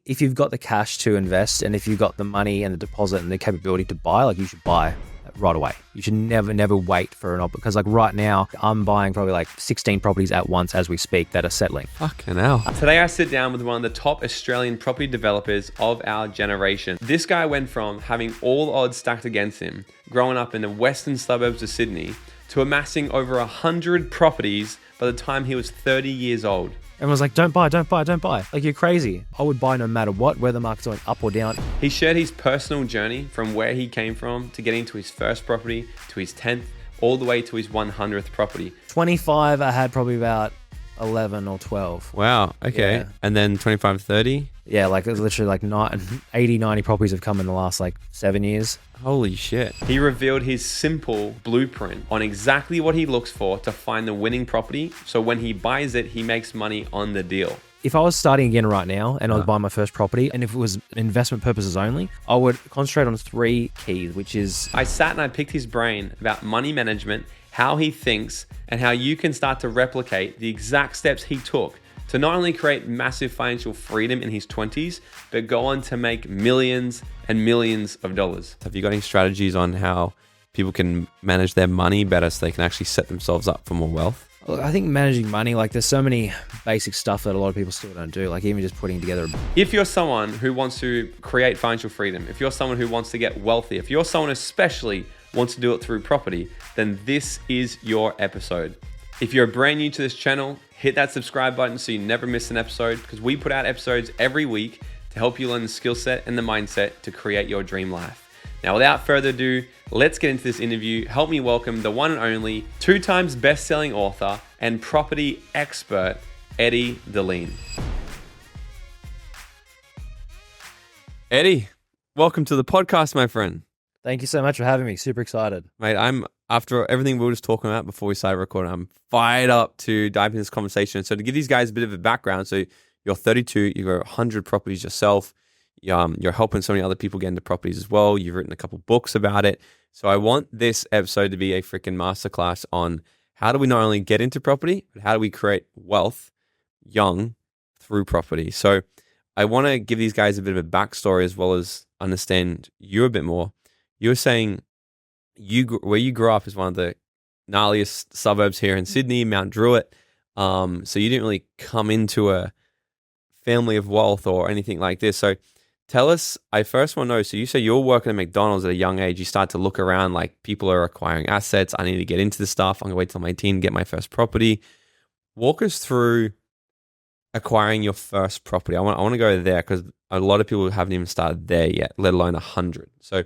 if you've got the cash to invest and if you've got the money and the deposit and the capability to buy, like you should buy right away. You should never wait for an opportunity, because like right now I'm buying probably like 16 properties at once as we speak that are settling. Fucking hell. Today I sit down with one of the top Australian property developers of our generation. This guy went from having all odds stacked against him, growing up in the western suburbs of Sydney, to amassing over 100 properties by the time he was 30 years old. Everyone's like, don't buy. Like, you're crazy. I would buy no matter what, whether the market's going up or down. He shared his personal journey from where he came from to getting to his first property, to his 10th, all the way to his 100th property. 25, I had probably about 11 or 12. Wow, okay. Yeah. And then 25, 30? Yeah, like it's literally like 80, 90 properties have come in the last like 7 years. Holy shit. He revealed his simple blueprint on exactly what he looks for to find the winning property. So when he buys it, he makes money on the deal. If I was starting again right now and I was buying my first property, and if it was investment purposes only, I would concentrate on 3 keys, which is... I sat and I picked his brain about money management, how he thinks, and how you can start to replicate the exact steps he took to not only create massive financial freedom in his 20s, but go on to make millions and millions of dollars. Have you got any strategies on how people can manage their money better so they can actually set themselves up for more wealth? I think managing money, like there's so many basic stuff that a lot of people still don't do, like even just putting together. If you're someone who wants to create financial freedom, if you're someone who wants to get wealthy, if you're someone especially wants to do it through property, then this is your episode. If you're brand new to this channel, hit that subscribe button so you never miss an episode, because we put out episodes every week to help you learn the skill set and the mindset to create your dream life. Now, without further ado, let's get into this interview. Help me welcome the one and only 2 times best-selling author and property expert, Eddie Dilleen. Eddie, welcome to the podcast, my friend. Thank you so much for having me. Super excited. Mate, after everything we were just talking about before we started recording, I'm fired up to dive into this conversation. So to give these guys a bit of a background, so you're 32, you've got 100 properties yourself. You're helping so many other people get into properties as well. You've written a couple books about it. So I want this episode to be a freaking masterclass on how do we not only get into property, but how do we create wealth young through property. So I want to give these guys a bit of a backstory as well as understand you a bit more. You were saying where you grew up is one of the gnarliest suburbs here in Sydney, Mount Druitt. So you didn't really come into a family of wealth or anything like this. So tell us, I first want to know, so you say you're working at McDonald's at a young age. You start to look around like people are acquiring assets. I need to get into this stuff. I'm going to wait till I'm 18 to get my first property. Walk us through acquiring your first property. I want to go there because a lot of people haven't even started there yet, let alone 100. So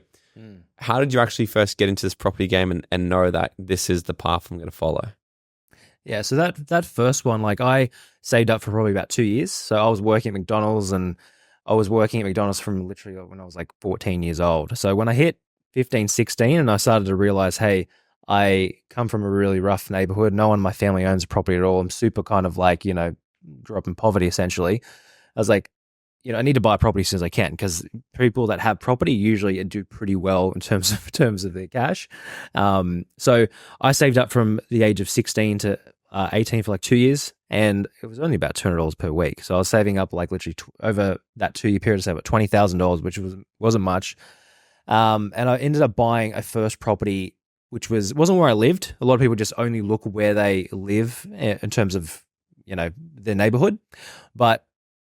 how did you actually first get into this property game and know that this is the path I'm going to follow? Yeah, so that first one, like I saved up for probably about 2 years. So I was working at McDonald's, and I was working at McDonald's from literally when I was like 14 years old. So when I hit 15, 16 and I started to realize, hey, I come from a really rough neighborhood. No one in my family owns a property at all. I'm super kind of like, grew up in poverty essentially. I was like, I need to buy a property as soon as I can, because people that have property usually do pretty well in terms of their cash. So I saved up from the age of 16 to 18 for like 2 years, and it was only about $200 per week. So I was saving up like literally over that 2-year period, I saved about $20,000, which wasn't much. And I ended up buying a first property, which wasn't where I lived. A lot of people just only look where they live in terms of their neighborhood, but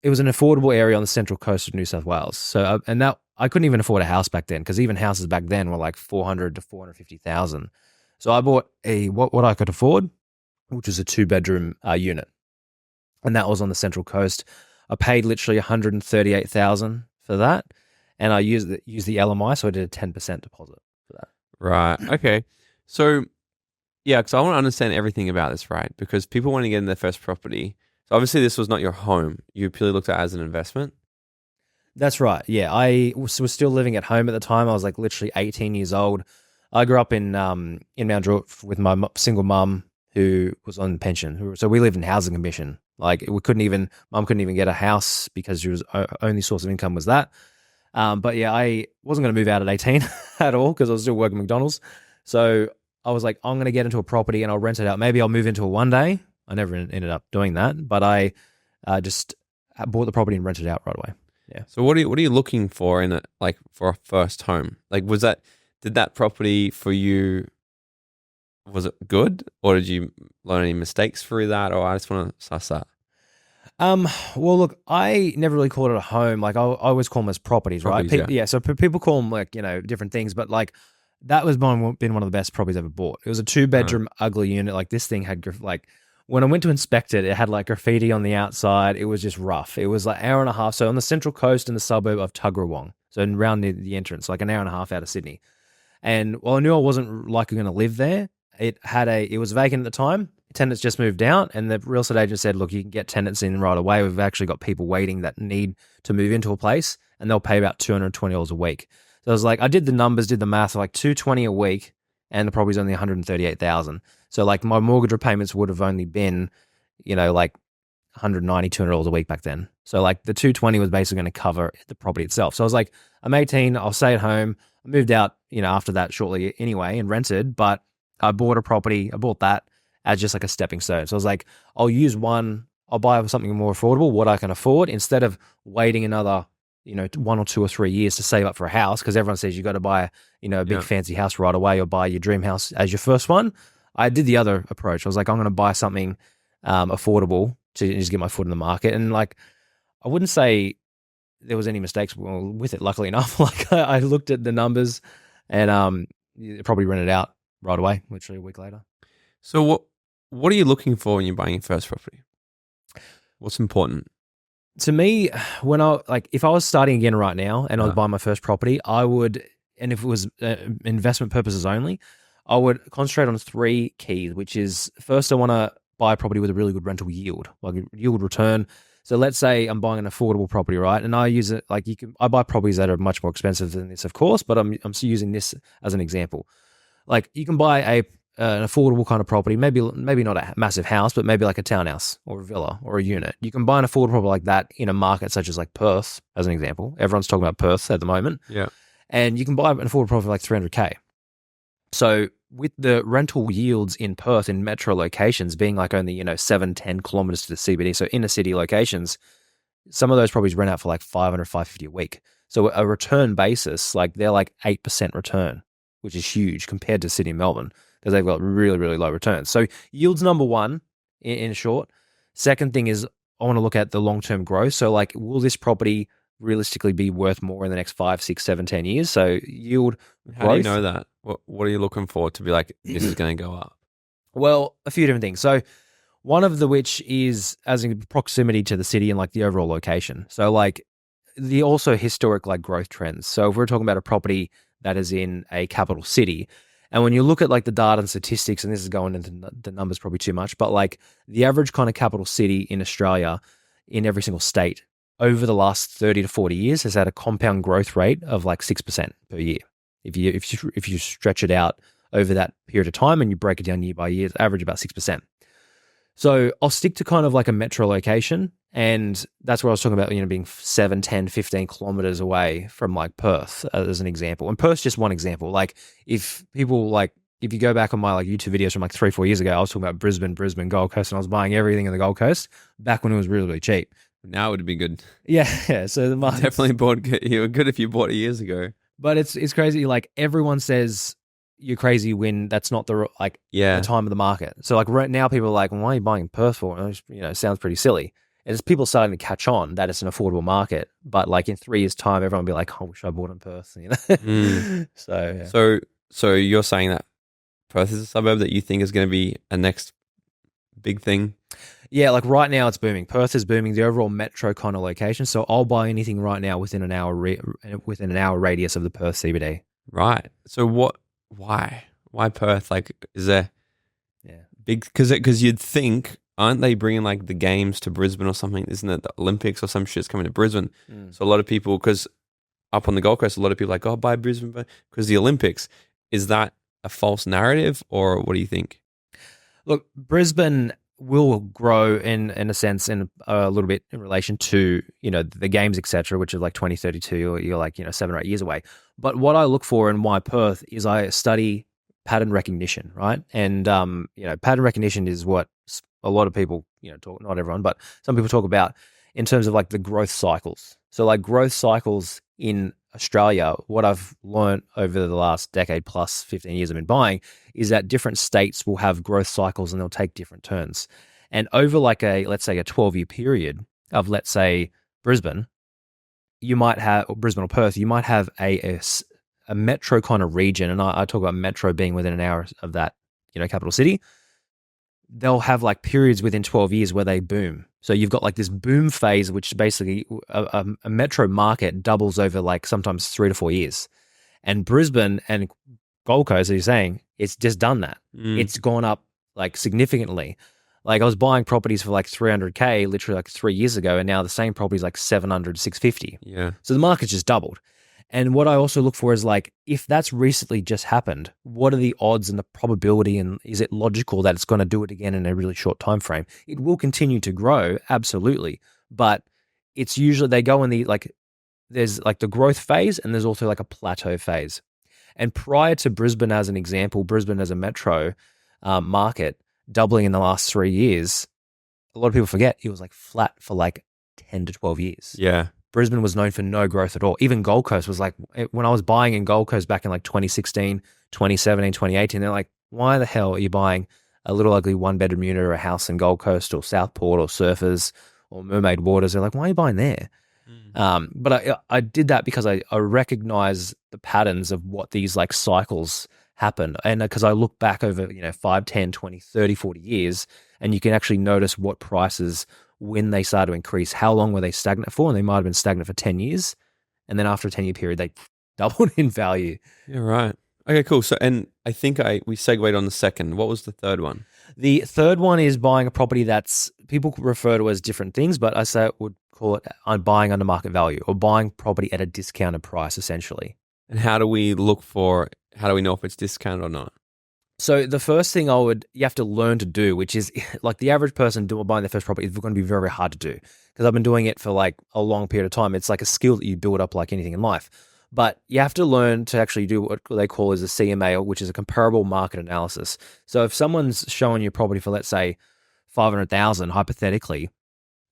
it was an affordable area on the central coast of New South Wales. So, and that I couldn't even afford a house back then, because even houses back then were like 400 to 450,000. So I bought what I could afford, which was a 2-bedroom unit, and that was on the central coast. I paid literally $138,000 for that, and I used the LMI, so I did a 10% deposit for that. Right. Okay. So yeah, because I want to understand everything about this, right? Because people want to get in their first property. So obviously this was not your home. You purely looked at it as an investment. That's right. Yeah, I was still living at home at the time. I was like literally 18 years old. I grew up in Mount Druitt with my single mum who was on pension. So we lived in housing commission. Like mum couldn't even get a house because she was only source of income was that. But yeah, I wasn't going to move out at 18 at all, because I was still working at McDonald's. So I was like, I'm going to get into a property and I'll rent it out. Maybe I'll move into it one day. I never ended up doing that, but I just bought the property and rented it out right away. Yeah. So what are you looking for in it, like for a first home? Like did that property for you, was it good, or did you learn any mistakes through that? Or I just want to suss that. Um, well, look, I never really called it a home. Like I always call them as properties, right? Properties, yeah. Yeah. So people call them like, different things, but like that was been one of the best properties I ever bought. It was a 2-bedroom ugly unit. Like this thing had like, when I went to inspect it, it had like graffiti on the outside. It was just rough. It was like an hour and a half. So on the central coast in the suburb of Tuggeranong. So around the entrance, like an hour and a half out of Sydney. And while I knew I wasn't likely going to live there, it was vacant at the time. Tenants just moved out, and the real estate agent said, "Look, you can get tenants in right away. We've actually got people waiting that need to move into a place, and they'll pay about $220 a week." So I was like, I did the numbers, did the math, like $220 a week, and the property's only $138,000. So like my mortgage repayments would have only been, like $190, $200 a week back then. So like the 220 was basically going to cover the property itself. So I was like, I'm 18, I'll stay at home. I moved out, after that shortly anyway and rented, but I bought that as just like a stepping stone. So I was like, I'll buy something more affordable, what I can afford, instead of waiting another, 1 or 2 or 3 years to save up for a house. Cause everyone says you got to buy, a big fancy house right away or buy your dream house as your first one. I did the other approach. I was like, I'm going to buy something affordable to just get my foot in the market. And like, I wouldn't say there was any mistakes with it, luckily enough. Like I looked at the numbers and it probably rented out right away, literally a week later. So what are you looking for when you're buying your first property? What's important? To me, if I was starting again right now and I was buying my first property, I would, and if it was investment purposes only, I would concentrate on 3 keys, which is first, I want to buy a property with a really good rental yield, like a yield return. So let's say I'm buying an affordable property, right? And I use it like I buy properties that are much more expensive than this, of course, but I'm using this as an example. Like you can buy an affordable kind of property, maybe not a massive house, but maybe like a townhouse or a villa or a unit. You can buy an affordable property like that in a market such as like Perth, as an example. Everyone's talking about Perth at the moment. Yeah. And you can buy an affordable property like 300K. So with the rental yields in Perth in metro locations being like only, 7-10 kilometers to the CBD, so inner city locations, some of those properties rent out for like 500, 550 a week. So a return basis, like they're like 8% return, which is huge compared to Sydney and Melbourne because they've got really, really low returns. So yield's number one in short. Second thing is I want to look at the long-term growth. So like, will this property realistically be worth more in the next 5, 6, 7, 10 years? So yield growth. How do you know that? What are you looking for to be like, this is going to go up? Well, a few different things. So one of the which is as in proximity to the city and like the overall location. So like the also historic like growth trends. So if we're talking about a property that is in a capital city, and when you look at like the data and statistics, and this is going into the numbers probably too much, but like the average kind of capital city in Australia in every single state over the last 30 to 40 years has had a compound growth rate of like 6% per year. If you stretch it out over that period of time and you break it down year by year, it's average about 6%. So I'll stick to kind of like a metro location, and that's where I was talking about, being 7, 10, 15 kilometers away from like Perth as an example. And Perth's just one example. Like if you go back on my like YouTube videos from like 3, 4 years ago, I was talking about Brisbane, Gold Coast, and I was buying everything in the Gold Coast back when it was really, really cheap. Now it would be good. Yeah. So the market Definitely bought. You were good if you bought it years ago. But it's crazy. Like everyone says you're crazy when that's not the time of the market. So like right now people are like, well, why are you buying in Perth for? And it sounds pretty silly. And it's people starting to catch on that it's an affordable market. But like in 3 years' time, everyone will be like, oh, I wish I bought in Perth. So yeah. So you're saying that Perth is a suburb that you think is going to be a next big thing? Yeah, like right now it's booming. Perth is booming, the overall metro kind of location. So I'll buy anything right now within an hour radius of the Perth CBD. Right. So why Perth? Like, is there big? Because you'd think, aren't they bringing like the games to Brisbane or something? Isn't it the Olympics or some shit's coming to Brisbane? So a lot of people, because up on the Gold Coast, a lot of people are like, oh, buy Brisbane because the Olympics. Is that a false narrative, or what do you think? Look, Brisbane will grow in a sense in a little bit in relation to the games, etc., which is like 2032, or you're like 7 or 8 years away. But what I look for in my Perth is I study pattern recognition, right? And pattern recognition is what a lot of people talk, not everyone, but some people talk about in terms of like the growth cycles. So like growth cycles in Australia, what I've learned over the last decade plus 15 years I've been buying is that different states will have growth cycles and they'll take different turns. And over like let's say a 12-year period of, let's say, Brisbane, you might have, or Brisbane or Perth, you might have a metro kind of region. And I talk about metro being within an hour of that, capital city. They'll have like periods within 12 years where they boom. So you've got like this boom phase, which basically a metro market doubles over like sometimes 3 to 4 years. And Brisbane and Gold Coast, as you're saying, it's just done that. It's gone up like significantly. Like I was buying properties for like 300K literally like 3 years ago, and now the same property is like 700, 650. Yeah. So the market's just doubled. And what I also look for is like, if that's recently just happened, what are the odds and the probability, and is it logical that it's going to do it again in a really short time frame? It will continue to grow, absolutely, but it's usually they go in the there's like the growth phase and there's also like a plateau phase. And prior to Brisbane, as an example, Brisbane as a metro market doubling in the last 3 years, a lot of people forget it was like flat for like 10 to 12 years. Yeah. Brisbane was known for no growth at all. Even Gold Coast was like, when I was buying in Gold Coast back in like 2016, 2017, 2018, they're like, why the hell are you buying a little ugly 1-bedroom unit or a house in Gold Coast or Southport or Surfers or Mermaid Waters? They're like, why are you buying there? But I did that because I recognize the patterns of what these like cycles happen. And because I look back over, 5, 10, 20, 30, 40 years, and you can actually notice what prices, when they start to increase, how long were they stagnant for? And they might have been stagnant for 10 years. And then after a 10-year period, they doubled in value. Yeah, right. Okay, cool. So, and I think we segued on the second. What was the third one? The third one is buying a property that's, people refer to as different things, but I would call it buying under market value, or buying property at a discounted price, essentially. And how do we know if it's discounted or not? So the first thing you have to learn to do, which is like the average person buying their first property, is going to be very, very hard to do, because I've been doing it for like a long period of time. It's like a skill that you build up like anything in life. But you have to learn to actually do what they call as a CMA, which is a comparable market analysis. So if someone's showing you property for, let's say, 500,000, hypothetically,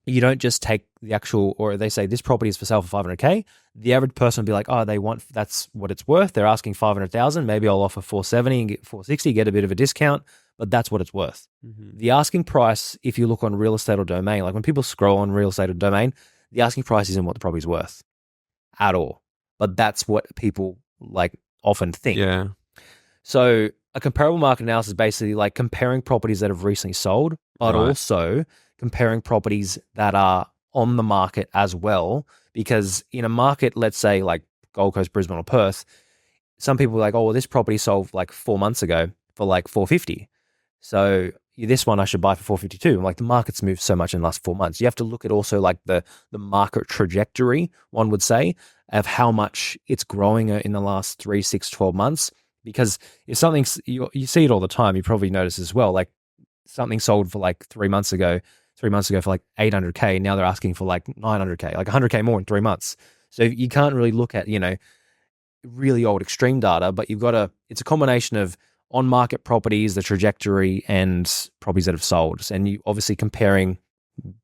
you don't just take the actual, or they say this property is for sale for 500K. The average person will be like, oh, that's what it's worth. They're asking 500,000. Maybe I'll offer 470 and get 460, get a bit of a discount, but that's what it's worth. Mm-hmm. The asking price, if you look on real estate or domain, like when people scroll on real estate or domain, the asking price isn't what the property's worth at all. But that's what people like often think. Yeah. So a comparable market analysis is basically like comparing properties that have recently sold, but also comparing properties that are on the market as well. Because in a market, let's say like Gold Coast, Brisbane, or Perth, some people are like, oh, well, this property sold like 4 months ago for like 450. So this one I should buy for 452. I'm like, the market's moved so much in the last 4 months. You have to look at also like the market trajectory, one would say, of how much it's growing in the last 3, 6, 12 months. Because if something's, you see it all the time, you probably notice as well, like something sold for like 3 months ago for like 800K. Now they're asking for like 900K, like 100K more in 3 months. So you can't really look at, really old extreme data, but it's a combination of on-market properties, the trajectory, and properties that have sold. And you obviously comparing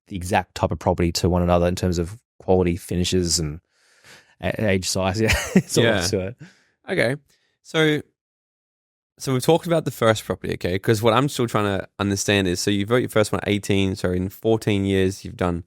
the exact type of property to one another in terms of quality, finishes, and age, size. Yeah, it's all to it. Okay. So we've talked about the first property, okay? Because what I'm still trying to understand is, so you bought your first one at 18, so in 14 years, you've done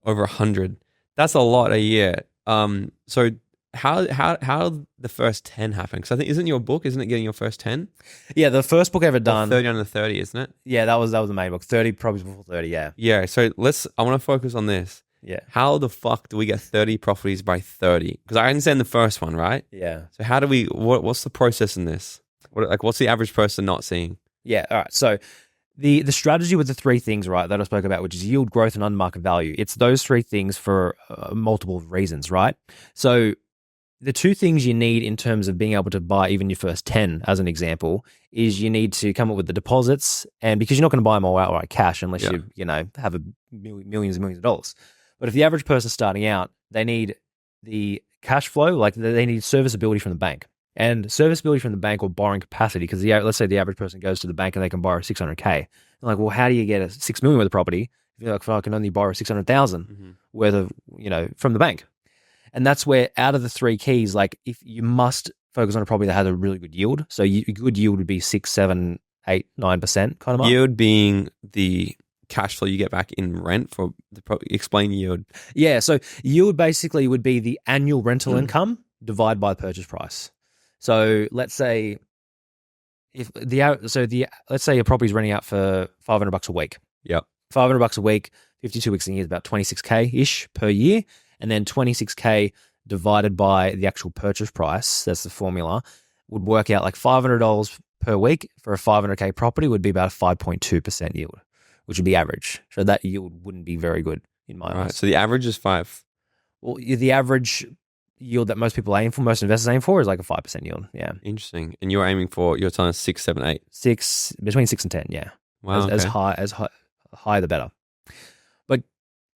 over 100. That's a lot a year. So how the first 10 happen? Because I think, isn't it getting your first 10? Yeah, the first book ever done. 30 under 30, isn't it? Yeah, that was the main book. 30 properties before 30, yeah. Yeah, so I want to focus on this. Yeah. How the fuck do we get 30 properties by 30? Because I understand the first one, right? Yeah. So how do we, what's the process in this? What's the average person not seeing? Yeah, all right. So the strategy with the 3 things, right, that I spoke about, which is yield, growth, and under-market value, it's those 3 things for multiple reasons, right? So the 2 things you need in terms of being able to buy even your first 10, as an example, is you need to come up with the deposits, and because you're not going to buy them all outright cash unless you have millions and millions of dollars. But if the average person starting out, they need the cash flow, like they need serviceability from the bank. And serviceability from the bank, or borrowing capacity, because let's say the average person goes to the bank and they can borrow 600K. They're like, well, how do you get a 6 million worth of property if Like, if I can only borrow 600,000 Mhm. worth of, from the bank. And that's where, out of the three keys, like, if you must focus on a property that has a really good yield. So a good yield would be 6, 7, 8, 9% kind of mark. Yield being the cash flow you get back in rent for the property. Explain yield. Yeah. So yield basically would be the annual rental income divided by the purchase price. So let's say let's say your property's renting out for $500 a week. Yep. $500 a week, 52 weeks a year is about 26K ish per year. And then 26K divided by the actual purchase price, that's the formula, would work out like $500 per week for a 500K property would be about a 5.2% yield, which would be average. So that yield wouldn't be very good in my eyes. So the average is 5. Well, the average yield that most people aim for, most investors aim for, is like a 5% yield. Yeah. Interesting. And you're aiming for, you're telling us 6, 7, 8. Between 6 and 10. Yeah. Wow. As high the better. But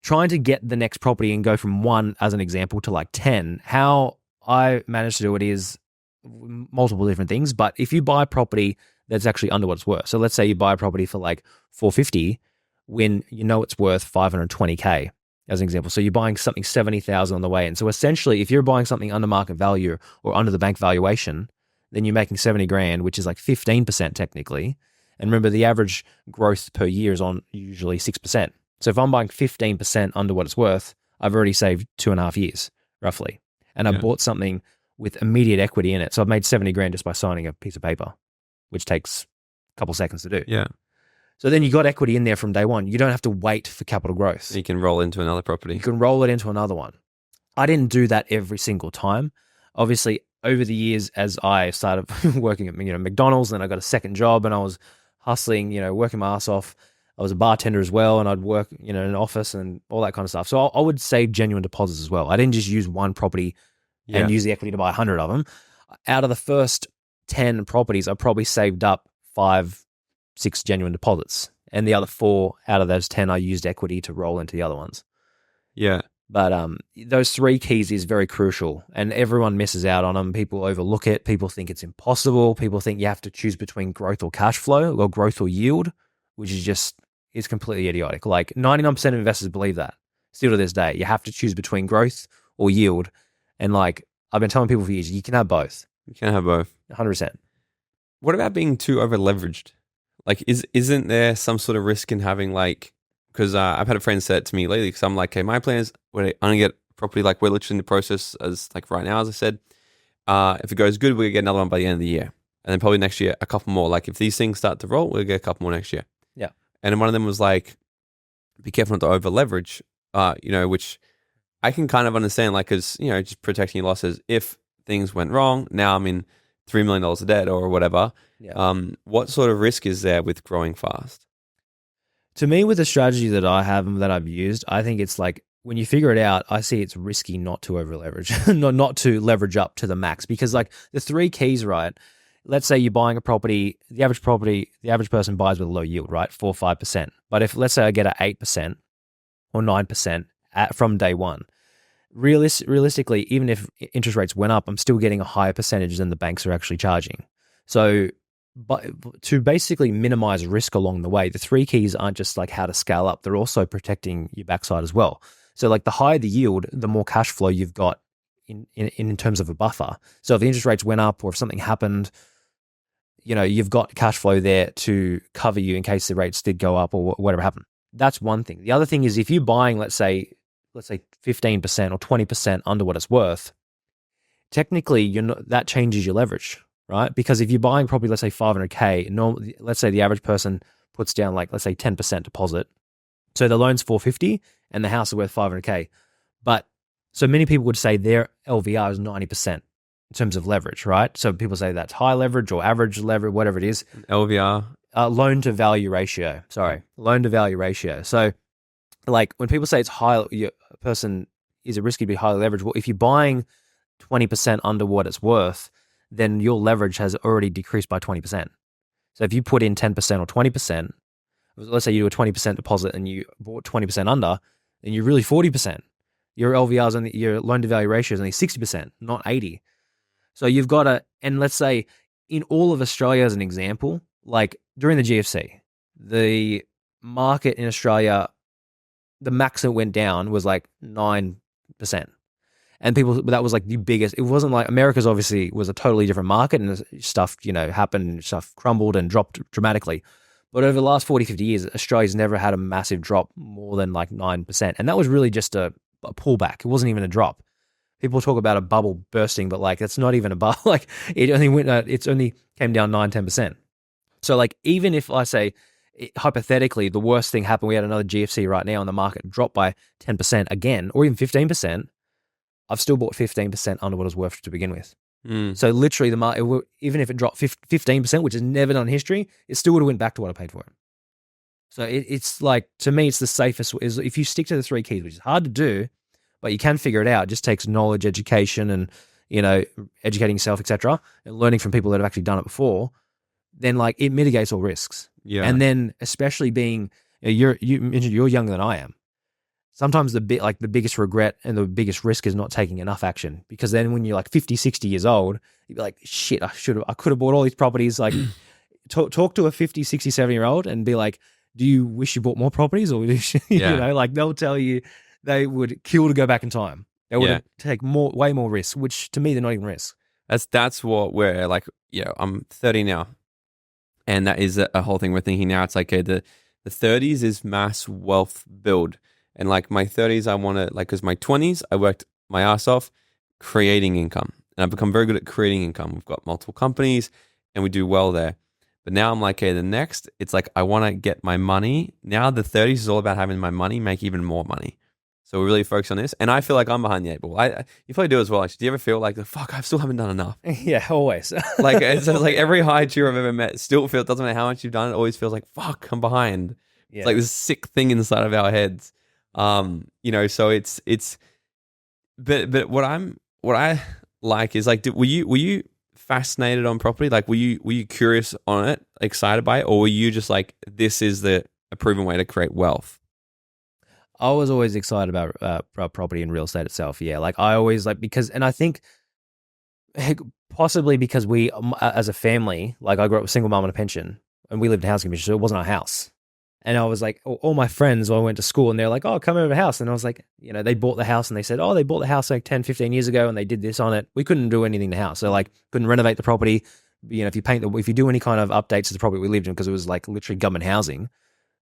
trying to get the next property and go from 1 as an example to like 10, how I managed to do it is multiple different things. But if you buy a property that's actually under what it's worth, so let's say you buy a property for like 450 when you know it's worth 520K as an example. So you're buying something 70,000 on the way in. So essentially, if you're buying something under market value or under the bank valuation, then you're making 70 grand, which is like 15% technically. And remember, the average growth per year is on usually 6%. So if I'm buying 15% under what it's worth, I've already saved 2.5 years, roughly. And I bought something with immediate equity in it. So I've made 70 grand just by signing a piece of paper, which takes a couple seconds to do. Yeah. So then you got equity in there from day one. You don't have to wait for capital growth. You can roll into another property. You can roll it into another one. I didn't do that every single time. Obviously, over the years, as I started working at McDonald's, and I got a second job, and I was hustling, working my ass off. I was a bartender as well, and I'd work, in an office and all that kind of stuff. So I would save genuine deposits as well. I didn't just use one property and use the equity to buy 100 of them. Out of the first 10 properties, I probably saved up 5, 6 genuine deposits. And the other 4 out of those 10, I used equity to roll into the other ones. Yeah. But those 3 keys is very crucial, and everyone misses out on them. People overlook it. People think it's impossible. People think you have to choose between growth or cash flow, or growth or yield, which is completely idiotic. Like 99% of investors believe that still to this day. You have to choose between growth or yield. And like I've been telling people for years, you can have both. You can have both. 100%. What about being too over leveraged? Like, isn't there some sort of risk in having like, because I've had a friend say it to me lately, because I'm like, okay, my plan is when I'm gonna get property, like we're literally in the process as like right now, as I said, if it goes good, we'll get another one by the end of the year. And then probably next year, a couple more. Like if these things start to roll, we'll get a couple more next year. Yeah. And then one of them was like, be careful not to over leverage, which I can kind of understand, like, because, just protecting your losses. If things went wrong, now I'm in $3 million of debt or whatever. Yeah. What sort of risk is there with growing fast? To me, with the strategy that I have and that I've used, I think it's like when you figure it out, I see it's risky not to over leverage, not to leverage up to the max, because like the 3 keys, right? Let's say you're buying a property, the average person buys with a low yield, right? 4 or 5%. But if let's say I get an 8% or 9% from day one, realistically, even if interest rates went up, I'm still getting a higher percentage than the banks are actually charging. So, but to basically minimize risk along the way, the 3 keys aren't just like how to scale up, they're also protecting your backside as well. So like the higher the yield, the more cash flow you've got in terms of a buffer. So if the interest rates went up or if something happened, you've got cash flow there to cover you in case the rates did go up or whatever happened. That's one thing. The other thing is if you're buying, let's say 15% or 20% under what it's worth, technically that changes your leverage, right? Because if you're buying probably, let's say 500K, let's say the average person puts down like, let's say 10% deposit. So the loan's 450 and the house is worth 500K. But so many people would say their LVR is 90% in terms of leverage, right? So people say that's high leverage or average leverage, whatever it is. LVR? Loan to value ratio. Loan to value ratio. So like when people say it's high, a person is it risky to be highly leveraged? Well, if you're buying 20% under what it's worth, then your leverage has already decreased by 20%. So if you put in 10% or 20%, let's say you do a 20% deposit and you bought 20% under, then you're really 40%. Your LVR is only, your loan to value ratio is only 60%, not 80. So you've got to, and let's say in all of Australia as an example, like during the GFC, the market in Australia the max it went down was like 9%. And that was like the biggest. It wasn't like America's obviously was a totally different market, and stuff, happened, and stuff crumbled and dropped dramatically. But over the last 40, 50 years, Australia's never had a massive drop more than like 9%. And that was really just a pullback. It wasn't even a drop. People talk about a bubble bursting, but like that's not even a bubble. Like it's only came down 9-10%. So like even if I say hypothetically the worst thing happened, we had another GFC right now and the market dropped by 10% again, or even 15%, I've still bought 15% under what it was worth to begin with. So literally the market, even if it dropped 15%, which is never done in history, it still would have went back to what I paid for it. So it's like, to me, it's the safest is if you stick to the 3 keys, which is hard to do, but you can figure it out. It just takes knowledge, education, and educating yourself, etc., and learning from people that have actually done it before. Then like it mitigates all risks. Yeah. And then especially being you mentioned you're younger than I am. Sometimes the biggest regret and the biggest risk is not taking enough action, because then when you're like 50, 60 years old, you'd be like, shit, I could have bought all these properties. Like talk to a 50, 60, 70-year-old and be like, do you wish you bought more properties? Or like they'll tell you they would kill to go back in time. They would take way more risks, which to me, they're not even risks. That's what we're like, I'm 30 now. And that is a whole thing we're thinking now. It's like, okay, the 30s is mass wealth build. And like my 30s, I want to, like, because my 20s, I worked my ass off creating income. And I've become very good at creating income. We've got multiple companies and we do well there. But now I'm like, okay, the next, it's like, I want to get my money. Now the 30s is all about having my money make even more money. So we really focus on this. And I feel like I'm behind the 8 ball. You probably do as well. Actually. Do you ever feel like, fuck, I still haven't done enough? Yeah, always. Like, it's like every high achiever I've ever met still feels, doesn't matter how much you've done, it always feels like, fuck, I'm behind. Yeah. It's like this sick thing inside of our heads. So it's, but what I like is like, were you fascinated on property? Like, were you curious on it, excited by it, or were you just like, this is a proven way to create wealth? I was always excited about property and real estate itself. Yeah. Like I always and I think possibly because we, as a family, like I grew up with a single mom and a pension, and we lived in a housing commission, so it wasn't our house. And I was like, all my friends, when I went to school, and they're like, oh, come over to the house. And I was like, they bought the house, and they said, oh, they bought the house like 10, 15 years ago, and they did this on it. We couldn't do anything to the house. So like couldn't renovate the property. If you do any kind of updates to the property we lived in, because it was like literally government housing,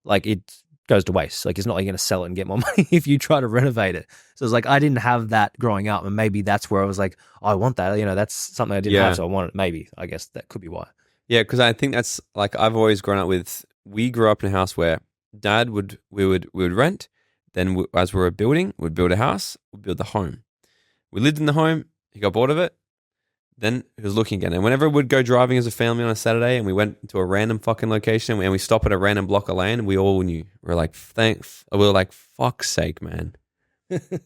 like it goes to waste. Like it's not like you're going to sell it and get more money if you try to renovate it. So it's like, I didn't have that growing up. And maybe that's where I was like, oh, I want that. That's something I didn't have. So I want it. Maybe, I guess that could be why. Yeah. Cause I think that's like, I've always grown up with, we grew up in a house where Dad we would rent. Then as we were building, we'd build a house, we'd build the home. We lived in the home. He got bored of it. Then he was looking again. And whenever we'd go driving as a family on a Saturday and we went to a random fucking location and we stop at a random block of land, we all knew. We were like, thanks. We were like, fuck's sake, man.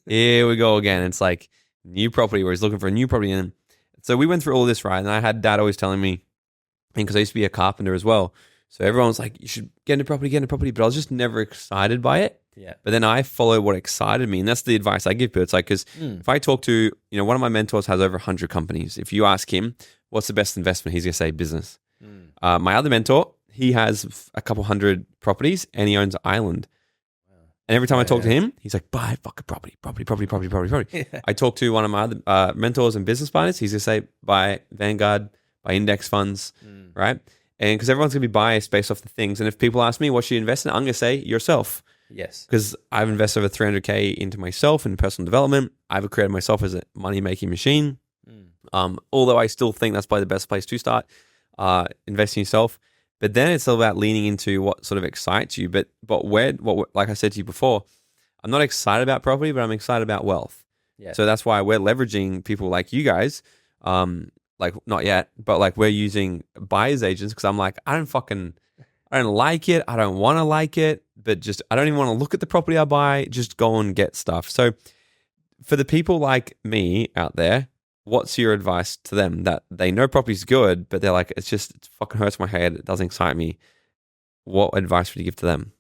Here we go again. It's like new property where he's looking for a new property. And so we went through all this, right? And I had Dad always telling me, because I used to be a carpenter as well. So everyone was like, you should get into property. But I was just never excited by it. Yeah. But then I follow what excited me. And that's the advice I give people. It's like, because if I talk to, one of my mentors has over 100 companies. If you ask him, what's the best investment? He's going to say business. My other mentor, he has a couple hundred properties and he owns an island. Wow. And every time I talk to him, he's like, buy fucking property. Yeah. I talk to one of my other mentors and business partners. He's going to say, buy Vanguard, buy index funds, right? And because everyone's going to be biased based off the things. And if people ask me, what should you invest in? I'm going to say yourself. Yes. Because I've invested over 300K into myself and personal development. I've created myself as a money-making machine. Although I still think that's probably the best place to start, investing in yourself. But then it's all about leaning into what sort of excites you. But like I said to you before, I'm not excited about property, but I'm excited about wealth. Yeah. So that's why we're leveraging people like you guys. Like not yet, but like we're using buyer's agents because I'm like, I don't like it. I don't want to like it, but just, I don't even want to look at the property I buy. Just go and get stuff. So for the people like me out there, what's your advice to them that they know property's good, but they're like, it fucking hurts my head. It doesn't excite me. What advice would you give to them?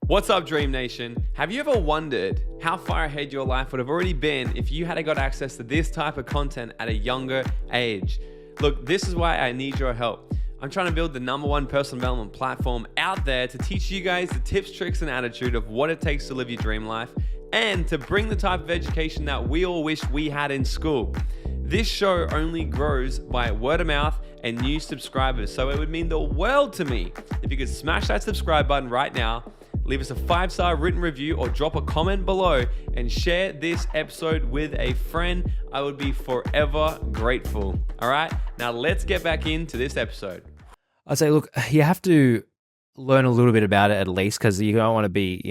What's up, Dream Nation? Have you ever wondered how far ahead your life would have already been if you had got access to this type of content at a younger age? Look, this is why I need your help. I'm trying to build the #1 personal development platform out there to teach you guys the tips, tricks, and attitude of what it takes to live your dream life and to bring the type of education that we all wish we had in school. This show only grows by word of mouth and new subscribers, so it would mean the world to me if you could smash that subscribe button right now, leave us a 5-star written review or drop a comment below and share this episode with a friend. I would be forever grateful. All right, now let's get back into this episode. I'd say, look, you have to learn a little bit about it at least, because you don't want to be,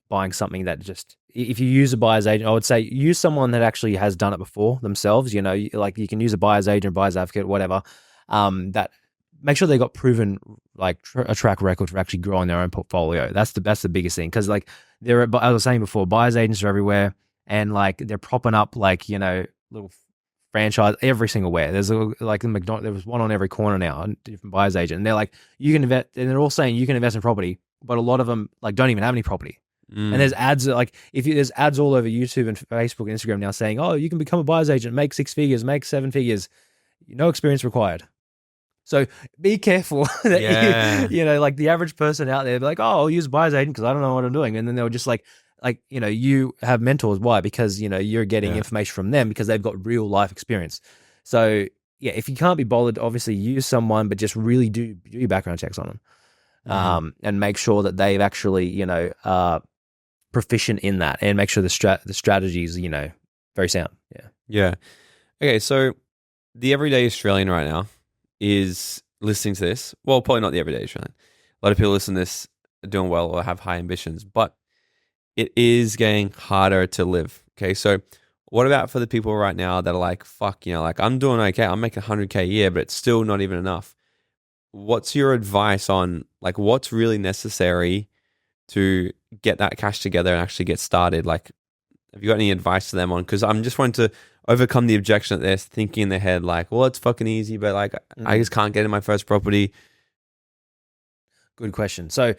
buying something that just, if you use a buyer's agent, I would say use someone that actually has done it before themselves. Like you can use a buyer's agent, buyer's advocate, whatever. That make sure they got proven a track record for actually growing their own portfolio. That's the biggest thing, because like as I was saying before, buyer's agents are everywhere, and like they're propping up little franchise every single where. There's like the McDonald, there was one on every corner now, a different buyer's agent, and they're like, you can invest, and they're all saying you can invest in property, but a lot of them like don't even have any property. And there's ads there's ads all over YouTube and Facebook and Instagram now saying, oh, you can become a buyer's agent, make 6 figures, make 7 figures, no experience required. So be careful that like the average person out there, be like, oh, I'll use a buyer's agent because I don't know what I'm doing, and then they'll just you have mentors. Why? Because you're getting information from them because they've got real life experience. So yeah, if you can't be bothered, obviously use someone, but just really do your background checks on them, and make sure that they've actually proficient in that, and make sure the strategy is very sound. Yeah. Okay, so the everyday Australian right now is listening to this. Well, probably not the everyday Australian. A lot of people listen to this are doing well or have high ambitions, but it is getting harder to live. Okay, so what about for the people right now that are like, fuck, I'm doing okay. I'm making 100K a year, but it's still not even enough. What's your advice on what's really necessary to get that cash together and actually get started? Like, have you got any advice to them on? Because I'm just wanting to overcome the objection that they're thinking in their head, well, it's fucking easy, but I just can't get in my first property. Good question. So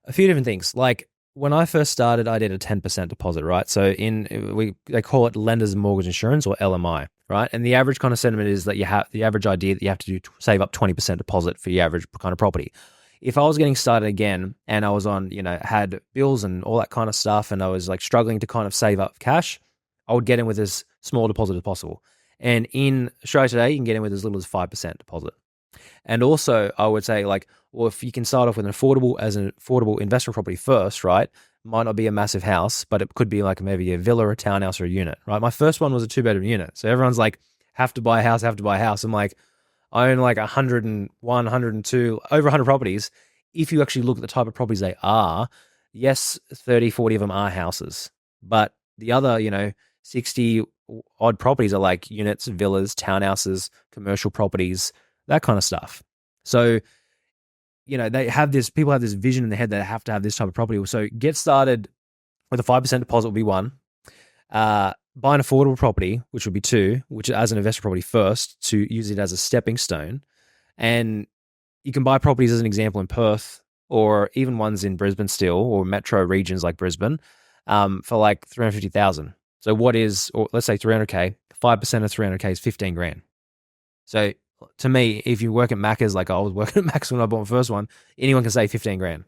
a few different things. Like when I first started, I did a 10% deposit, right? So they call it lender's mortgage insurance, or LMI, right? And the average kind of sentiment is that the average idea that you have to save up 20% deposit for your average kind of property. If I was getting started again and I was on, had bills and all that kind of stuff, and I was struggling to kind of save up cash, I would get in with as small deposit as possible. And in Australia today, you can get in with as little as 5% deposit. And also, I would say if you can start off with an affordable investment property first, right? Might not be a massive house, but it could be maybe a villa, a townhouse, or a unit, right? My first one was a 2-bedroom unit. So everyone's have to buy a house, have to buy a house. I'm like, I own 101, 102, over 100 properties. If you actually look at the type of properties they are, yes, 30, 40 of them are houses. But the other, 60 odd properties are units, villas, townhouses, commercial properties, that kind of stuff. So, people have this vision in their head that they have to have this type of property. So get started with a 5% deposit will be one. Buy an affordable property, which would be 2, which as an investment property first, to use it as a stepping stone. And you can buy properties as an example in Perth, or even ones in Brisbane still, or metro regions like Brisbane, for 350,000. So let's say 300K, 5% of 300K is 15 grand. So to me, if you work at Macca's, I was working at Macca's when I bought my first one, anyone can save 15 grand.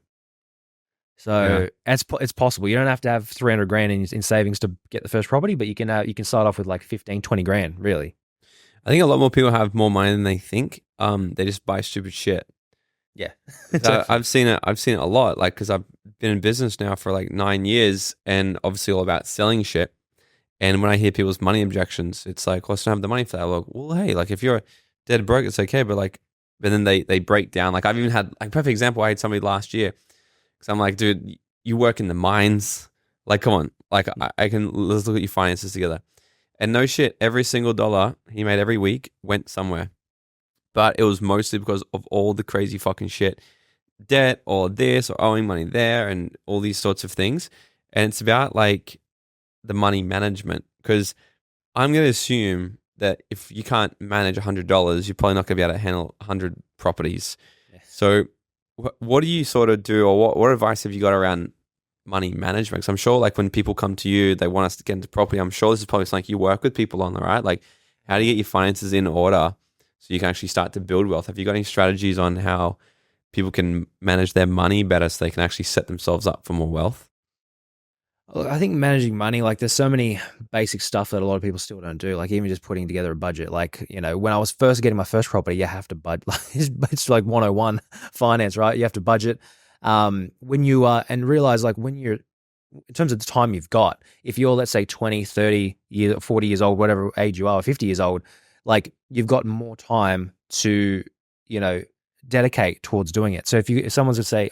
So it's possible. You don't have to have 300 grand in savings to get the first property, but you can start off with 15, 20 grand, really. I think a lot more people have more money than they think. They just buy stupid shit. Yeah. So I've seen it a lot, because I've been in business now for 9 years, and obviously all about selling shit. And when I hear people's money objections, it's well, I don't have the money for that. Well, hey, if you're dead broke, it's okay. But then they break down. I've even had, perfect example, I had somebody last year. Because I'm like, dude, you work in the mines. Come on. Let's look at your finances together. And no shit, every single dollar he made every week went somewhere. But it was mostly because of all the crazy fucking shit. Debt or this or owing money there and all these sorts of things. And it's about the money management. Because I'm going to assume that if you can't manage $100, you're probably not going to be able to handle 100 properties. Yes. So what do you sort of do, or what advice have you got around money management? Because I'm sure when people come to you, they want us to get into property. I'm sure this is probably something you work with people on, right? How do you get your finances in order so you can actually start to build wealth. Have you got any strategies on how people can manage their money better so they can actually set themselves up for more wealth? Look, I think managing money, like there's so many basic stuff that a lot of people still don't do. Like even just putting together a budget. Like, when I was first getting my first property, you have to budget. It's like 101 finance, right? You have to budget. When you are, and realize like when you're, in terms of the time you've got, if you're, let's say 20, 30 years, 40 years old, whatever age you are, 50 years old, like you've got more time to, dedicate towards doing it. So if someone's to say,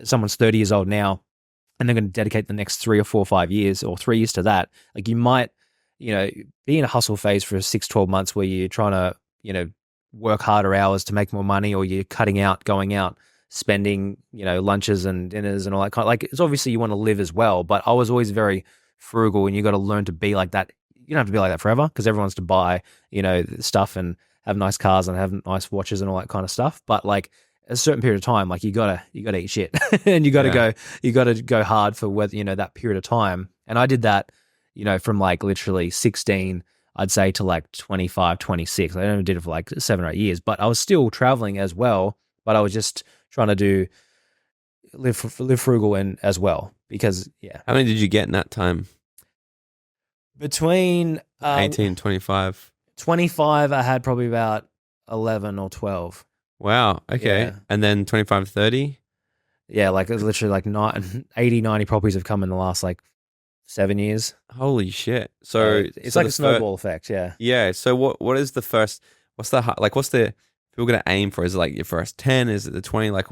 someone's 30 years old now, and they're going to dedicate the next 3 or 4 or 5 years or 3 years to that, like you might, be in a hustle phase for 6, 12 months where you're trying to, work harder hours to make more money, or you're cutting out, going out, spending, lunches and dinners and all that kind of, like, it's obviously you want to live as well, but I was always very frugal, and you got to learn to be like that. You don't have to be like that forever, because everyone wants to buy, stuff and have nice cars and have nice watches and all that kind of stuff. But like a certain period of time, like you gotta eat shit and you gotta go hard for whether, that period of time. And I did that, from like literally 16, I'd say, to like 25, 26. I only did it for like 7 or 8 years, but I was still traveling as well. But I was just trying to live frugal and as well, because How many did you get in that time? Between 18, 25. 25, I had probably about 11 or 12. Wow. Okay. Yeah. And then 25, 30? Yeah, like it's literally like 80, 90 properties have come in the last like 7 years. Holy shit. So it's like a snowball effect. Yeah. Yeah. So what is the first, what's the people going to aim for? Is it like your first 10? Is it the 20? Like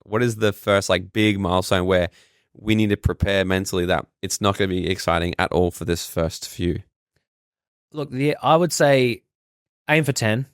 what is the first like big milestone where we need to prepare mentally that it's not going to be exciting at all for this first few? Look, I would say aim for 10.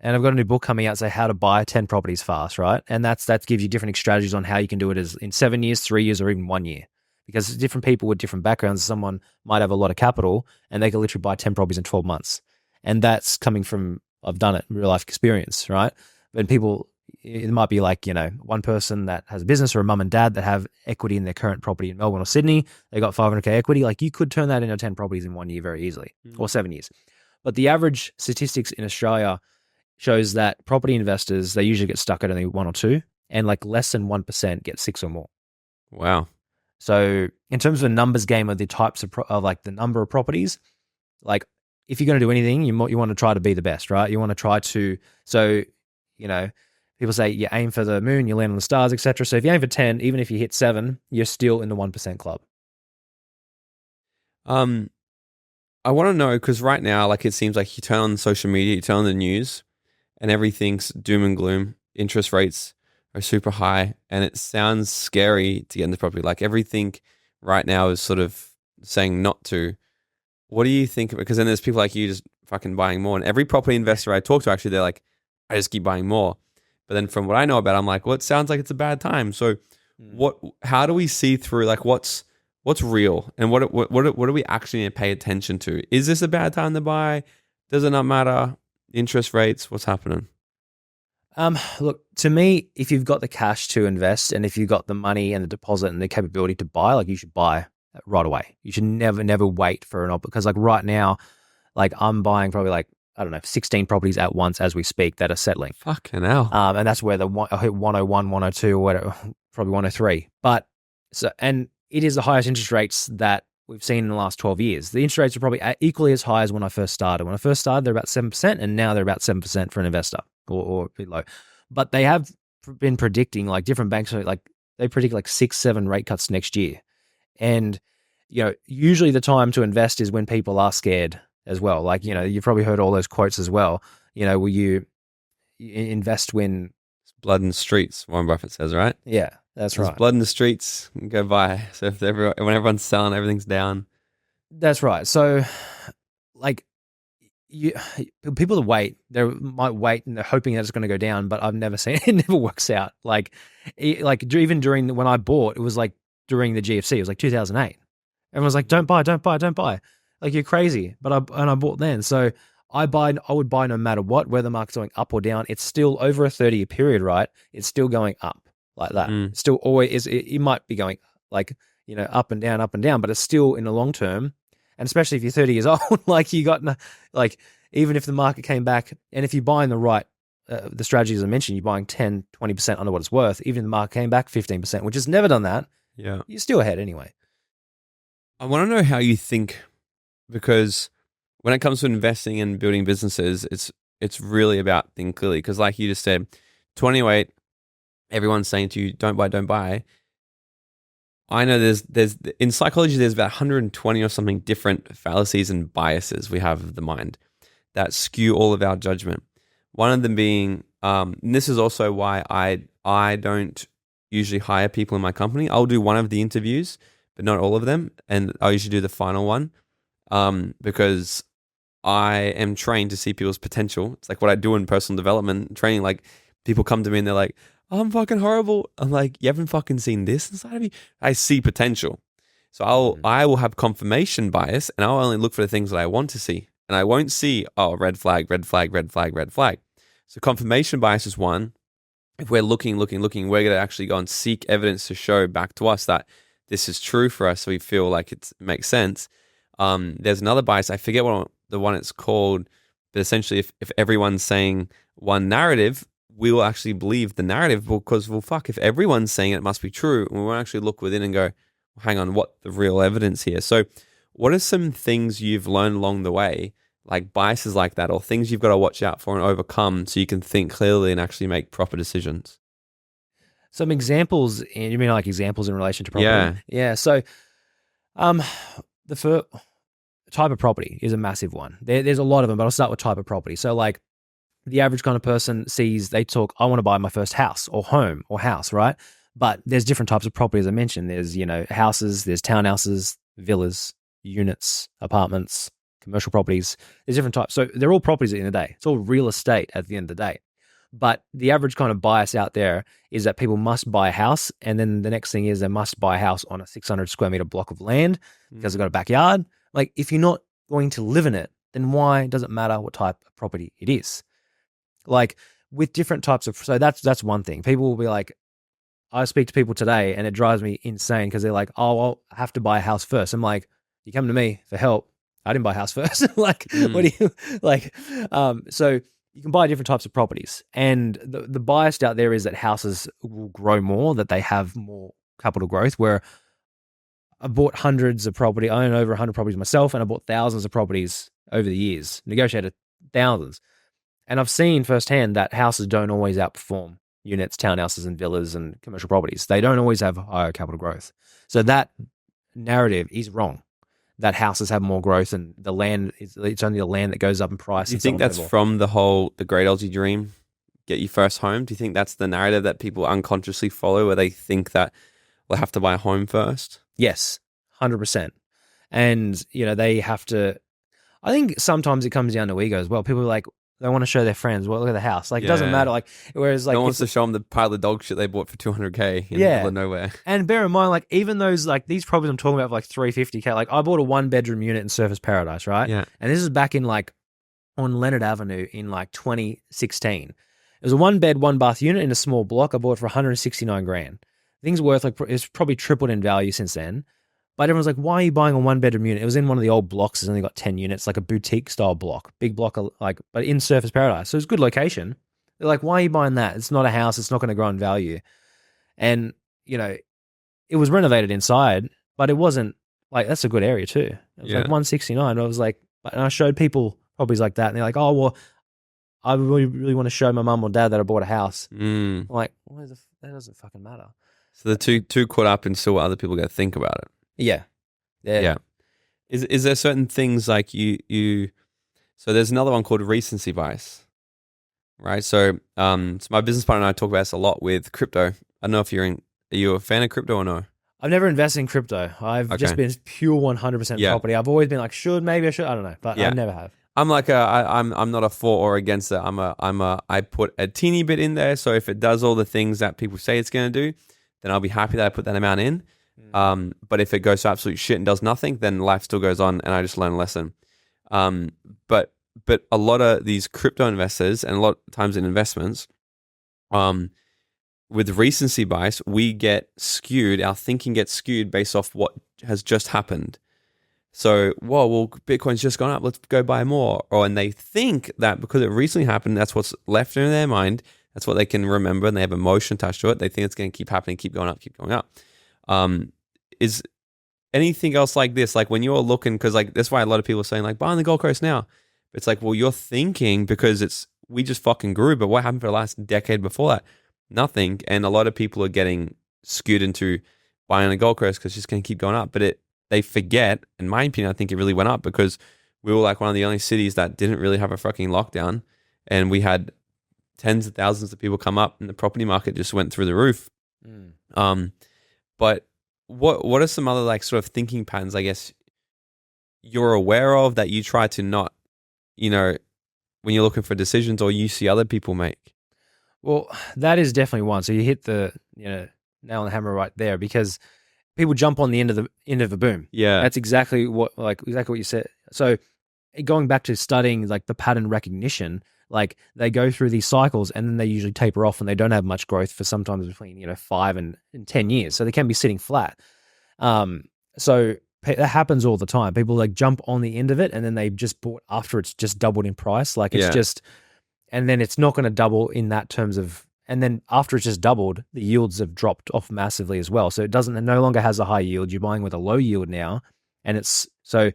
And I've got a new book coming out, say how to buy 10 properties fast, right? And that gives you different strategies on how you can do it as in 7 years, 3 years, or even 1 year. Because different people with different backgrounds, someone might have a lot of capital and they can literally buy 10 properties in 12 months. And that's coming from, I've done it, real life experience, right? But people, it might be like, one person that has a business, or a mum and dad that have equity in their current property in Melbourne or Sydney. They got 500K equity. Like you could turn that into 10 properties in 1 year very easily, or 7 years. But the average statistics in Australia shows that property investors, they usually get stuck at only 1 or 2, and like less than 1% get 6 or more. Wow. So in terms of a numbers game of the types of like the number of properties, like if you're going to do anything, you want to try to be the best, right? You want to try to, so, people say you aim for the moon, you land on the stars, etc. So if you aim for 10, even if you hit 7, you're still in the 1% club. I want to know, because right now, like it seems like you turn on social media, you turn on the news, and everything's doom and gloom. Interest rates are super high, and it sounds scary to get into property. Like everything right now is sort of saying not to. What do you think of it? Because then there's people like you just fucking buying more. And every property investor I talk to, actually, they're like, I just keep buying more. But then from what I know about it, I'm like, well, it sounds like it's a bad time. So how do we see through, like, what's real, and what do we actually need to pay attention to? Is this a bad time to buy? Does it not matter? Interest rates, what's happening? Look, to me, if you've got the cash to invest, and if you've got the money and the deposit and the capability to buy, like you should buy right away. You should never wait for an opportunity, because like right now, like I'm buying probably like, I don't know, 16 properties at once as we speak that are settling. Fucking hell. And that's where I hit 101, 102, or whatever, probably 103. But and it is the highest interest rates that we've seen in the last 12 years. The interest rates are probably equally as high as when I first started. When I first started, they're about 7%, and now they're about 7% for an investor, or a bit low. But they have been predicting, like different banks, like they predict like 6, 7 rate cuts next year. And, usually the time to invest is when people are scared as well. Like, you've probably heard all those quotes as well. Will you invest when blood in the streets, Warren Buffett says, right? Yeah, that's There's right. blood in the streets, go buy. So if when everyone's selling, everything's down. That's right. So, like, people wait. They might wait and they're hoping that it's going to go down, but I've never seen it. It never works out. Like even during when I bought, it was like during the GFC. It was like 2008. Everyone was like, "Don't buy, don't buy, don't buy." Like you're crazy. But I bought then. So I would buy no matter what, whether the market's going up or down. It's still over a 30-year period, right? It's still going up like that. It's still always it might be going like, up and down, but it's still in the long term. And especially if you're 30 years old, like you got like even if the market came back, and if you're buying the right, the strategies I mentioned, you're buying 10, 20% under what it's worth, even if the market came back 15%, which has never done that, Yeah. you're still ahead anyway. I want to know how you think, because when it comes to investing and building businesses, it's really about thinking clearly. Because like you just said, 2008, everyone's saying to you, don't buy. I know there's in psychology, there's about 120 or something different fallacies and biases we have of the mind that skew all of our judgment. One of them being, and this is also why I don't usually hire people in my company. I'll do one of the interviews, but not all of them, and I'll usually do the final one, because I am trained to see people's potential. It's like what I do in personal development training. Like people come to me and they're like, oh, I'm fucking horrible. I'm like, you haven't fucking seen this inside of you? I see potential. So I will have confirmation bias, and I'll only look for the things that I want to see. And I won't see, oh, red flag, red flag, red flag, red flag. So confirmation bias is one. If we're looking, we're going to actually go and seek evidence to show back to us that this is true for us, so we feel like it makes sense. There's another bias. I forget what the one it's called, but essentially if everyone's saying one narrative, we will actually believe the narrative because, well, fuck, if everyone's saying it must be true, we won't actually look within and go, hang on, what the real evidence here? So what are some things you've learned along the way, like biases like that, or things you've got to watch out for and overcome so you can think clearly and actually make proper decisions? Some examples, you mean like examples in relation to property? Yeah. Yeah. So the first type of property is a massive one. There's a lot of them, but I'll start with type of property. So like the average kind of person they talk, I want to buy my first house or home or house, right? But there's different types of property, as I mentioned. There's, houses, there's townhouses, villas, units, apartments, commercial properties. There's different types. So they're all properties at the end of the day. It's all real estate at the end of the day. But the average kind of bias out there is that people must buy a house. And then the next thing is they must buy a house on a 600 square meter block of land because they've got a backyard. Like if you're not going to live in it, then why does it matter what type of property it is? Like with different types of, so that's one thing. People will be like, I speak to people today and it drives me insane because they're like, oh, well, I have to buy a house first. I'm like, you come to me for help. I didn't buy a house first. Like, what do you like? So you can buy different types of properties, and the bias out there is that houses will grow more, that they have more capital growth. Where I bought hundreds of property, I own over 100 properties myself, and I bought thousands of properties over the years, negotiated thousands, and I've seen firsthand that houses don't always outperform units, townhouses, and villas and commercial properties. They don't always have higher capital growth. So that narrative is wrong. That houses have more growth and the land, it's only the land that goes up in price. Do you think that's from the great Aussie dream, get your first home? Do you think that's the narrative that people unconsciously follow, where they think that they'll have to buy a home first? Yes, 100%. And, they have to, I think sometimes it comes down to ego as well. People are like, they want to show their friends, well, look at the house. Like, it doesn't matter. Like, whereas, like, no one wants to show them the pile of dog shit they bought for $200K in the middle of nowhere. And bear in mind, like, even those, like, these properties I'm talking about for like $350K, like, I bought a 1-bedroom unit in Surfers Paradise, right? Yeah. And this is back in, like, on Leonard Avenue in, like, 2016. It was a 1-bed, 1-bath unit in a small block. I bought it for 169 grand. Things worth, like, it's probably tripled in value since then. But everyone's like, why are you buying a 1-bedroom unit? It was in one of the old blocks. It's only got 10 units, like a boutique style block, big block, like, but in Surfers Paradise. So it's a good location. They're like, why are you buying that? It's not a house. It's not going to grow in value. And, it was renovated inside, but it wasn't like, that's a good area too. It was like 169. I was like, and I showed people properties like that. And they're like, oh, well, I really, really want to show my mum or dad that I bought a house. I'm like, that doesn't fucking matter. So they're too caught up in still what other people are going to think about it. Yeah. Is there certain things like you so there's another one called recency bias, right? So my business partner and I talk about this a lot with crypto. I don't know if are you a fan of crypto or no? I've never invested in crypto. I've just been pure 100% property. I've always been like, maybe I should, I don't know, but I never have. I'm like I'm not a for or against it. I put a teeny bit in there, so if it does all the things that people say it's going to do, then I'll be happy that I put that amount in. But if it goes to absolute shit and does nothing, then life still goes on and I just learn a lesson. But a lot of these crypto investors and a lot of times in investments, with recency bias, we get skewed, our thinking gets skewed based off what has just happened. So, whoa, well, Bitcoin's just gone up. Let's go buy more. Or and they think that because it recently happened, that's what's left in their mind. That's what they can remember, and they have emotion attached to it. They think it's going to keep happening, keep going up, keep going up. Is anything else like this? Like when you're looking, because like that's why a lot of people are saying like buy on the Gold Coast now. It's like, well, you're thinking because we just fucking grew, but what happened for the last decade before that? Nothing. And a lot of people are getting skewed into buying on the Gold Coast because it's just going to keep going up. But they forget, in my opinion, I think it really went up because we were like one of the only cities that didn't really have a fucking lockdown, and we had tens of thousands of people come up, and the property market just went through the roof. But what are some other like sort of thinking patterns, I guess, you're aware of that you try to not, when you're looking for decisions or you see other people make? Well, that is definitely one. So you hit the nail on the hammer right there, because people jump on the end of a boom. Yeah. That's exactly what you said. So going back to studying like the pattern recognition, like they go through these cycles and then they usually taper off and they don't have much growth for sometimes between 5 and 10 years. So they can be sitting flat. So that happens all the time. People like jump on the end of it and then they just bought after it's just doubled in price. Like it's just, and then it's not going to double in that terms of, and then after it's just doubled, the yields have dropped off massively as well. So it no longer has a high yield. You're buying with a low yield now. And it's so,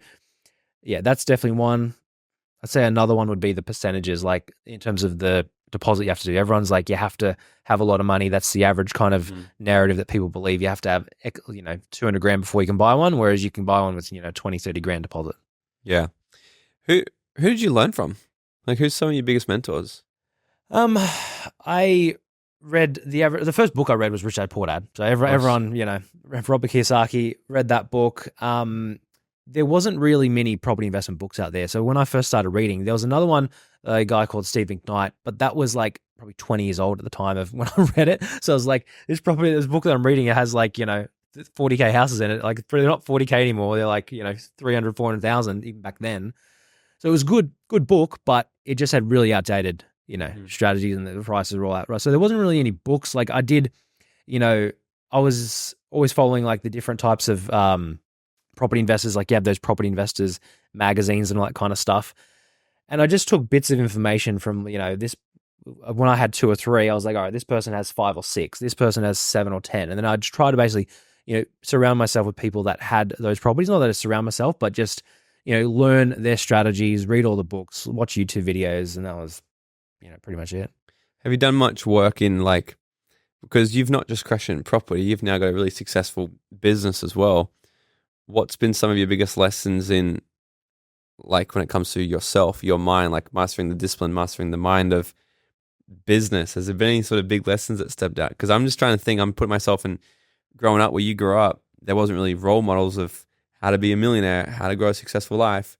yeah, that's definitely one. I'd say another one would be the percentages, like in terms of the deposit you have to do. Everyone's like, you have to have a lot of money. That's the average kind of narrative that people believe. You have to have, 200 grand before you can buy one, whereas you can buy one with, 20, 30 grand deposit. Yeah. Who did you learn from? Like, who's some of your biggest mentors? I read the first book I read was Rich Dad Poor Dad. So everyone, Robert Kiyosaki, read that book. There wasn't really many property investment books out there. So when I first started reading, there was another one, a guy called Steve McKnight, but that was like probably 20 years old at the time of when I read it. So I was like, this book that I'm reading, it has like, 40K houses in it. Like they're not 40K anymore. They're like, 300, 400,000 even back then. So it was good book, but it just had really outdated, strategies, and the prices were all out, right? So there wasn't really any books. Like I did, I was always following like the different types of, property investors, like you have those property investors magazines and all that kind of stuff. And I just took bits of information from, this, when I had 2 or 3, I was like, all right, this person has 5 or 6, this person has 7 or 10. And then I'd try to basically, surround myself with people that had those properties. Not that I surround myself, but just, learn their strategies, read all the books, watch YouTube videos. And that was, pretty much it. Have you done much work in like, because you've not just crashed in property, you've now got a really successful business as well. What's been some of your biggest lessons in, like, when it comes to yourself, your mind, like mastering the discipline, mastering the mind of business? Has there been any sort of big lessons that stepped out? Because I'm just trying to think, I'm putting myself in growing up where you grew up, there wasn't really role models of how to be a millionaire, how to grow a successful life.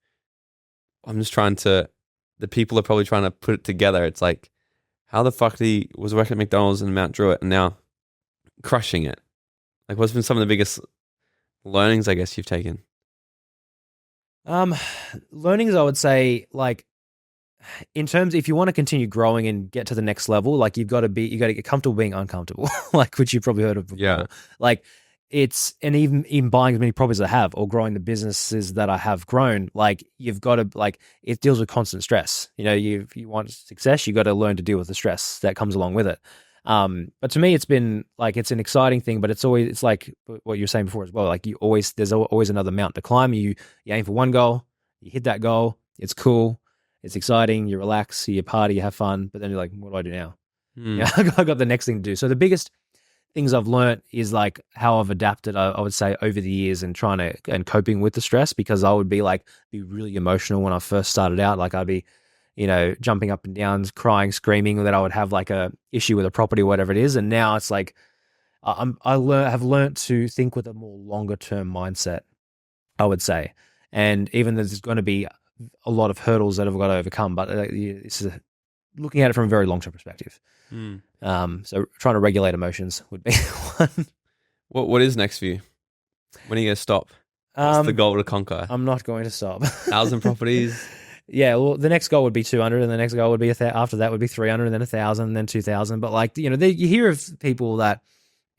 I'm just the people are probably trying to put it together. It's like, how the fuck was working at McDonald's in Mount Druitt and now crushing it? Like, what's been some of the biggest learnings, I guess, you've taken? Learnings, I would say, like, in terms, if you want to continue growing and get to the next level, like you got to get comfortable being uncomfortable, like, which you've probably heard of before. Yeah. Like and even buying as many properties as I have or growing the businesses that I have grown, like you've got to, like, it deals with constant stress. If you want success, you got to learn to deal with the stress that comes along with it. But to me, it's been like, it's an exciting thing, but it's like what you were saying before as well. Like there's always another mountain to climb. You aim for one goal, you hit that goal. It's cool. It's exciting. You relax, you party, you have fun, but then you're like, what do I do now? I got the next thing to do. So the biggest things I've learned is like how I've adapted, I would say, over the years and coping with the stress, because I would be really emotional when I first started out. Like I'd be, jumping up and down, crying, screaming that I would have like a issue with a property or whatever it is. And now it's like, have learned to think with a more longer term mindset, I would say. And even though there's going to be a lot of hurdles that I've got to overcome, but this is looking at it from a very long term perspective. So trying to regulate emotions would be one. What is next for you? When are you going to stop? What's the goal to conquer? I'm not going to stop. 1,000 properties? Yeah, well, the next goal would be 200, and the next goal would be after that would be 300, and then 1,000, and then 2,000. But like, you hear of people that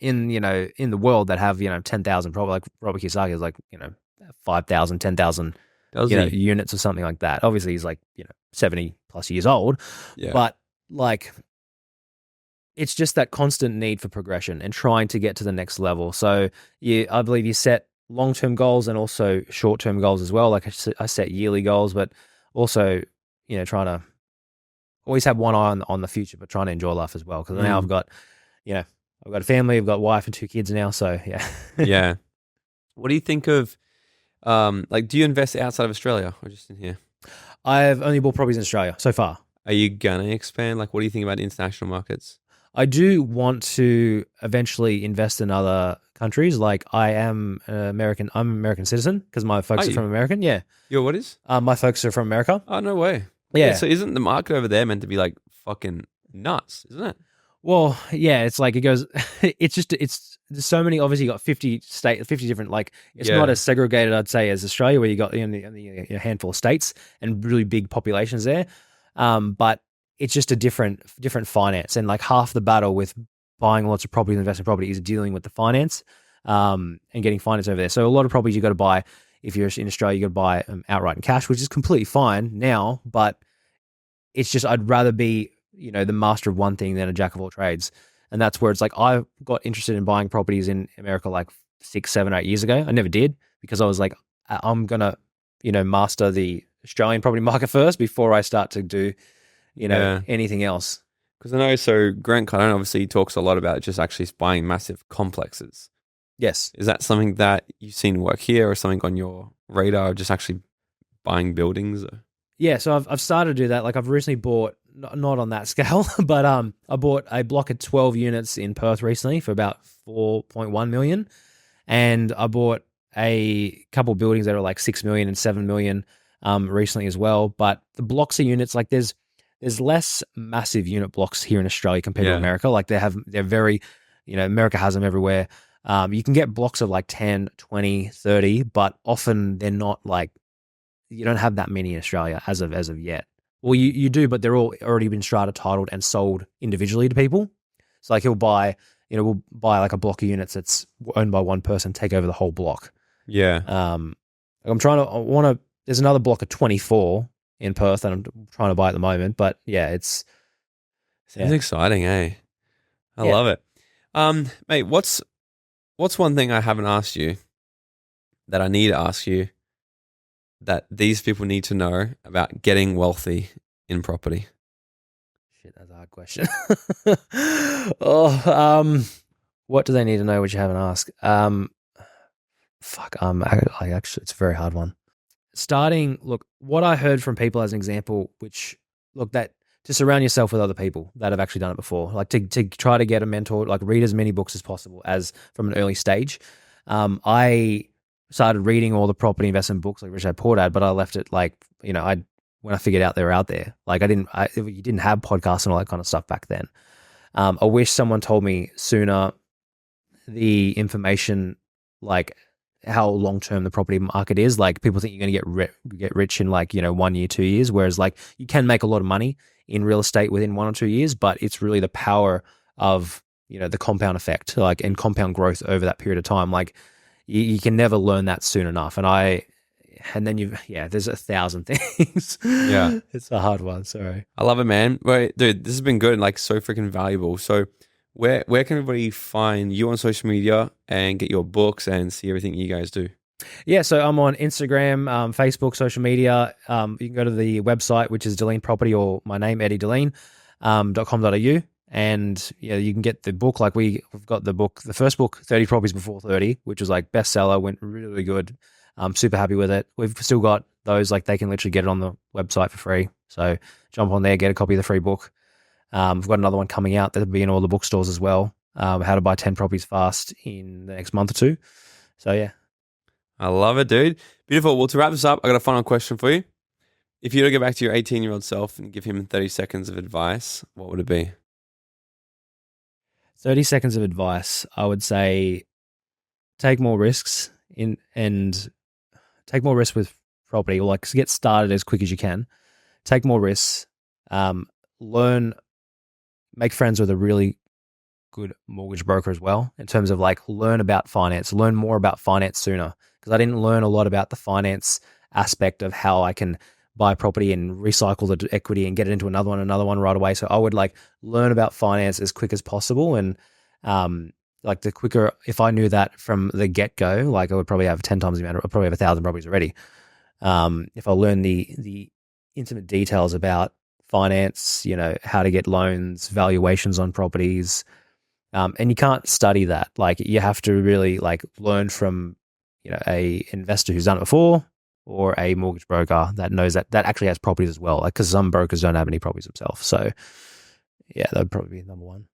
in the world that have 10,000, probably like Robert Kiyosaki is like 5,000, 10,000, Does he? units or something like that. Obviously, he's like 70 plus years old, Yeah. but like it's just that constant need for progression and trying to get to the next level. So I believe you set long-term goals and also short-term goals as well. Like I set yearly goals, but also, trying to always have one eye on the future, but trying to enjoy life as well. Because now I've got, I've got a family, I've got a wife and 2 kids now. So yeah. Yeah. What do you think of, like, do you invest outside of Australia or just in here? I've only bought properties in Australia so far. Are you gonna expand? Like, what do you think about international markets? I do want to eventually invest in other countries. Like I am American. I'm an American citizen because my folks are from American. Yeah. Yo, what is? My folks are from America. Oh, no way. Yeah. So isn't the market over there meant to be like fucking nuts, isn't it? Well, yeah, it's like it goes. There's so many. Obviously, you got 50 different. Like it's not as segregated, I'd say, as Australia, where you got only a handful of states and really big populations there. But it's just a different finance, and like half the battle with buying lots of property and investing in property is dealing with the finance, and getting finance over there. So a lot of properties you got to buy. If you're in Australia, you got to buy outright in cash, which is completely fine now. But it's just I'd rather be the master of one thing than a jack of all trades, and that's where it's like I got interested in buying properties in America like 6, 7, 8 years ago. I never did because I was like I'm gonna master the Australian property market first before I start to do anything else. Because I know, so Grant Cardone obviously talks a lot about just actually buying massive complexes. Yes. Is that something that you've seen work here or something on your radar of just actually buying buildings? Yeah, so I've started to do that. Like I've recently bought, not on that scale, but I bought a block of 12 units in Perth recently for about 4.1 million. And I bought a couple buildings that are like 6 million and 7 million recently as well. But the blocks of units, like there's less massive unit blocks here in Australia compared to America. Like they're very, America has them everywhere. You can get blocks of like 10, 20, 30, but often they're not like, you don't have that many in Australia as of yet. Well, you do, but they're all already been strata titled and sold individually to people. So like we'll buy like a block of units that's owned by one person, take over the whole block. Yeah. There's another block of 24 in Perth that I'm trying to buy at the moment, but yeah, it's exciting, eh? I love it. Mate, what's one thing I haven't asked you that I need to ask you that these people need to know about getting wealthy in property? Shit, that's a hard question. What do they need to know which you haven't asked? I actually, it's a very hard one. Look, what I heard from people as an example, that to surround yourself with other people that have actually done it before, like to try to get a mentor, like read as many books as possible as from an early stage. I started reading all the property investment books like Rich Dad Poor Dad, but I left it like, when I figured out they were out there, like you didn't have podcasts and all that kind of stuff back then. I wish someone told me sooner the information, like how long-term the property market is. Like people think you're going to get rich in like, 1 year, 2 years, whereas like you can make a lot of money in real estate within 1 or 2 years, but it's really the power of, the compound effect, like, and compound growth over that period of time. Like you can never learn that soon enough. And then there's 1,000 things. Yeah. It's a hard one. Sorry. I love it, man. Wait, dude, this has been good and like so freaking valuable. So where can everybody find you on social media and get your books and see everything you guys do? Yeah, so I'm on Instagram, Facebook, social media. You can go to the website, which is Dilleen Property, or my name, Eddie Dilleen, .com.au. And you can get the book. Like we've got the book, the first book, 30 Properties Before 30, which was like bestseller, went really good. I'm super happy with it. We've still got those, like they can literally get it on the website for free. So jump on there, get a copy of the free book. We've got another one coming out that'll be in all the bookstores as well. How to buy 10 properties fast in the next month or two. So yeah. I love it, dude. Beautiful. Well, to wrap this up, I got a final question for you. If you were to go back to your 18-year-old self and give him 30 seconds of advice, what would it be? 30 seconds of advice, I would say take more risks and take more risks with property, or like get started as quick as you can. Take more risks, learn, make friends with a really good mortgage broker as well, in terms of like learn about finance, learn more about finance sooner. because I didn't learn a lot about the finance aspect of how I can buy property and recycle the equity and get it into another one right away. So I would like learn about finance as quick as possible. And like the quicker, if I knew that from the get go, like I would probably have 10 times the amount, I'd probably have 1,000 properties already. If I learn the intimate details about finance, you know, how to get loans, valuations on properties, and you can't study that. Like you have to really like learn from, you know, a investor who's done it before, or a mortgage broker that knows that actually has properties as well. Like because some brokers don't have any properties themselves. So yeah, that would probably be number one.